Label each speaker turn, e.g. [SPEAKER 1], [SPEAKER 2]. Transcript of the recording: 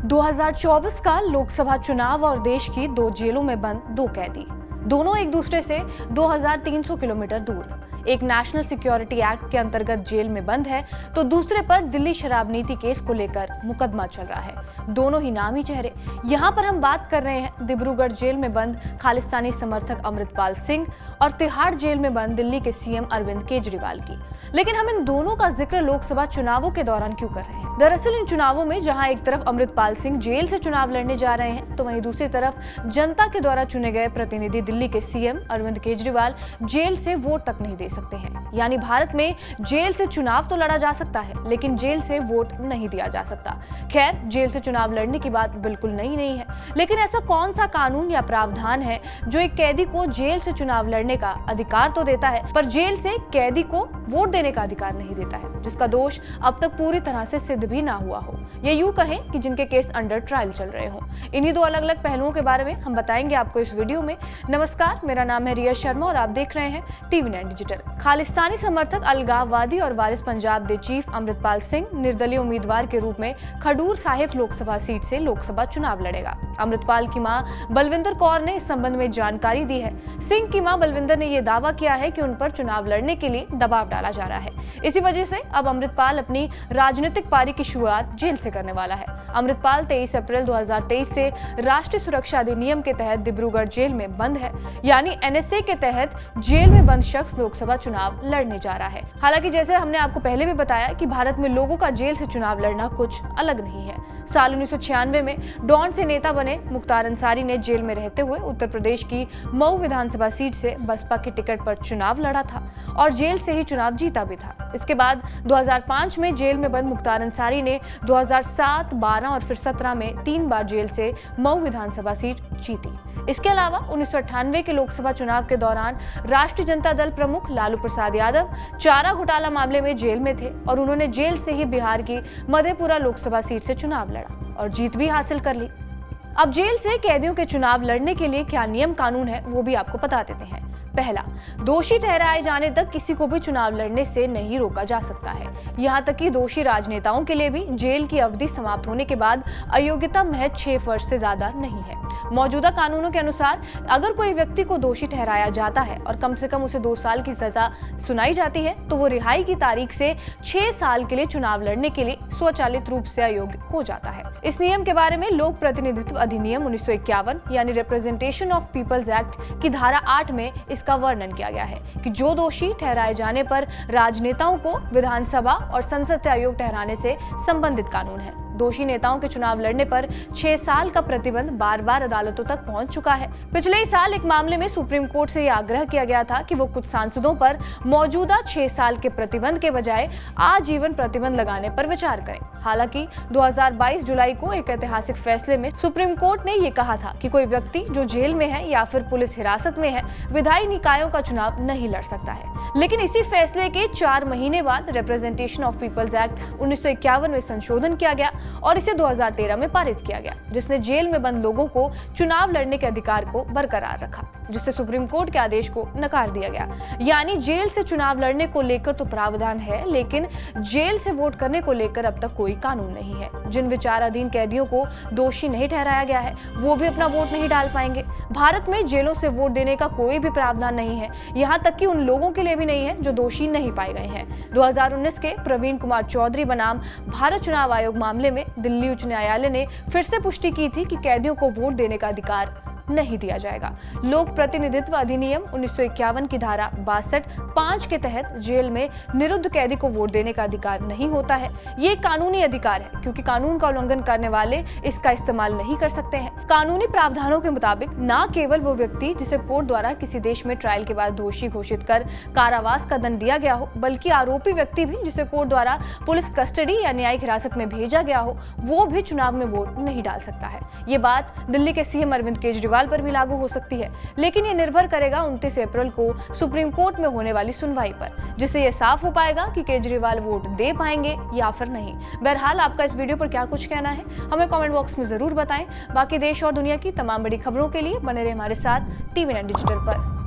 [SPEAKER 1] 2024 का लोकसभा चुनाव और देश की दो जेलों में बंद दो कैदी, दोनों एक दूसरे से 2300 किलोमीटर दूर। एक नेशनल सिक्योरिटी एक्ट के अंतर्गत जेल में बंद है तो दूसरे पर दिल्ली शराब नीति केस को लेकर मुकदमा चल रहा है। दोनों ही नामी चेहरे। यहाँ पर हम बात कर रहे हैं डिब्रूगढ़ जेल में बंद खालिस्तानी समर्थक अमृतपाल सिंह और तिहाड़ जेल में बंद दिल्ली के सीएम अरविंद केजरीवाल की। लेकिन हम इन दोनों का जिक्र लोकसभा चुनावों के दौरान क्यों कर रहे हैं? दरअसल इन चुनावों में जहां एक तरफ अमृतपाल सिंह जेल से चुनाव लड़ने जा रहे हैं, तो वहीं दूसरी तरफ जनता के द्वारा चुने गए प्रतिनिधि दिल्ली के सीएम अरविंद केजरीवाल जेल से वोट तक नहीं दे सकते हैं। यानी भारत में जेल से चुनाव तो लड़ा जा सकता है, लेकिन जेल से वोट नहीं दिया जा सकता। खैर, जेल से चुनाव लड़ने की बात बिल्कुल नहीं है, लेकिन ऐसा कौन सा कानून या प्रावधान है जो एक कैदी को जेल से चुनाव लड़ने का अधिकार तो देता है, पर जेल से कैदी को वोट देने का अधिकार नहीं देता है, जिसका दोष अब तक पूरी तरह से सिद्ध भी ना हुआ हो, या यूं कहें कि जिनके केस अंडर ट्रायल चल रहे हो। इन्हीं दो अलग अलग पहलुओं के बारे में हम बताएंगे आपको इस वीडियो में। नमस्कार, मेरा नाम है रिया शर्मा और आप देख रहे हैं TV9 डिजिटल। खालिस्तानी समर्थक अलगाववादी और वारिस पंजाब दे चीफ अमृतपाल सिंह निर्दलीय उम्मीदवार के रूप में खडूर साहिब लोकसभा सीट से लोकसभा चुनाव लड़ेगा। अमृतपाल की मां बलविंदर कौर ने इस संबंध में जानकारी दी है। सिंह की मां बलविंदर ने यह दावा किया है कि उन पर चुनाव लड़ने के लिए दबाव डाला जा रहा है। इसी वजह से अब अमृतपाल अपनी राजनीतिक पारी की शुरुआत जेल से करने वाला है। अमृतपाल 23 अप्रैल 2023 से राष्ट्रीय सुरक्षा अधिनियम के तहत डिब्रूगढ़ जेल में बंद है, यानी NSA के तहत जेल में बंद शख्स लोकसभा चुनाव लड़ने जा रहा है। हालांकि जैसे हमने आपको पहले भी बताया कि भारत में लोगों का जेल से चुनाव लड़ना कुछ अलग नहीं है। साल 1996 में डॉन से नेता बने मुख्तार अंसारी ने जेल में रहते हुए उत्तर प्रदेश की मऊ विधानसभा सीट से बसपा की टिकट पर चुनाव लड़ा था और जेल से ही चुनाव जीता भी था। इसके बाद 2005 में जेल में बंद मुख्तार अंसारी ने 2007, 12 और फिर 17 में 3 बार जेल से मऊ विधानसभा सीट जीती। इसके अलावा 1998 के लोकसभा चुनाव के दौरान राष्ट्रीय जनता दल प्रमुख लालू प्रसाद यादव चारा घोटाला मामले में जेल में थे और उन्होंने जेल से ही बिहार की मधेपुरा लोकसभा सीट से चुनाव लड़ा और जीत भी हासिल कर ली। अब जेल से कैदियों के चुनाव लड़ने के लिए क्या नियम कानून है, वो भी आपको बता देते हैं। पहला, दोषी ठहराए जाने तक किसी को भी चुनाव लड़ने से नहीं रोका जा सकता है। यहाँ तक कि दोषी राजनेताओं के लिए भी जेल की अवधि समाप्त होने के बाद अयोग्यता महज 6 वर्ष से ज्यादा नहीं है। मौजूदा कानूनों के अनुसार अगर कोई व्यक्ति को दोषी ठहराया जाता है और कम से कम उसे 2 साल की सजा सुनाई जाती है, तो वो रिहाई की तारीख से 6 साल के लिए चुनाव लड़ने के लिए स्वचालित रूप से अयोग्य हो जाता है। इस नियम के बारे में लोक प्रतिनिधित्व अधिनियम 1951 यानी रिप्रेजेंटेशन ऑफ पीपल्स एक्ट की धारा 8 में इसका वर्णन किया गया है कि जो दोषी ठहराए जाने पर राजनेताओं को विधानसभा और संसद से अयोग्य ठहराने से संबंधित कानून है। दोषी नेताओं के चुनाव लड़ने पर 6 साल का प्रतिबंध बार-बार अदालतों तक पहुंच चुका है। पिछले ही साल एक मामले में सुप्रीम कोर्ट से यह आग्रह किया गया था कि वो कुछ सांसदों पर मौजूदा 6 साल के प्रतिबंध के बजाय आजीवन प्रतिबंध लगाने पर विचार करें। हालांकि 2022 जुलाई को एक ऐतिहासिक फैसले में सुप्रीम कोर्ट ने यह कहा था कि कोई व्यक्ति जो जेल में है या फिर पुलिस हिरासत में है, विधायी निकायों का चुनाव नहीं लड़ सकता है। लेकिन इसी फैसले के 4 महीने बाद रिप्रेजेंटेशन ऑफ पीपल्स एक्ट 1951 में संशोधन किया गया और इसे 2013 में पारित किया गया, जिसने जेल में बंद लोगों को चुनाव लड़ने के अधिकार को बरकरार रखा, जिससे सुप्रीम कोर्ट के आदेश को नकार दिया गया। यानी जेल से चुनाव लड़ने को लेकर तो प्रावधान है, लेकिन जेल से वोट करने को लेकर अब तक कोई कानून नहीं है। जिन विचाराधीन कैदियों को दोषी नहीं ठहराया गया है, वो भी अपना वोट नहीं डाल पाएंगे। भारत में जेलों से वोट देने का कोई भी प्रावधान नहीं है, यहाँ तक कि उन लोगों के लिए भी नहीं है जो दोषी नहीं पाए गए हैं। 2019 के प्रवीण कुमार चौधरी बनाम भारत चुनाव आयोग मामले में दिल्ली उच्च न्यायालय ने फिर से पुष्टि की थी कि कैदियों को वोट देने का अधिकार नहीं दिया जाएगा। लोक प्रतिनिधित्व अधिनियम 1951 की धारा 62(5) के तहत जेल में निरुद्ध कैदी को वोट देने का अधिकार नहीं होता है। ये कानूनी अधिकार है, क्योंकि कानून का उल्लंघन करने वाले इसका इस्तेमाल नहीं कर सकते हैं। कानूनी प्रावधानों के मुताबिक न केवल वो व्यक्ति जिसे कोर्ट द्वारा किसी देश में ट्रायल के बाद दोषी घोषित कर कारावास का दंड दिया गया हो, बल्कि आरोपी व्यक्ति भी जिसे कोर्ट द्वारा पुलिस कस्टडी या न्यायिक हिरासत में भेजा गया हो, वो भी चुनाव में वोट नहीं डाल सकता है। ये बात दिल्ली के सीएम अरविंद केजरीवाल पर भी लागू हो सकती है, लेकिन ये निर्भर करेगा 29 अप्रैल को सुप्रीम कोर्ट में होने वाली सुनवाई पर, जिससे ये साफ हो पाएगा कि केजरीवाल वोट दे पाएंगे या फिर नहीं। बहरहाल, आपका इस वीडियो पर क्या कुछ कहना है, हमें कमेंट बॉक्स में जरूर बताएं। बाकी देश और दुनिया की तमाम बड़ी खबरों के लिए बने रहे हमारे साथ TV9 डिजिटल पर।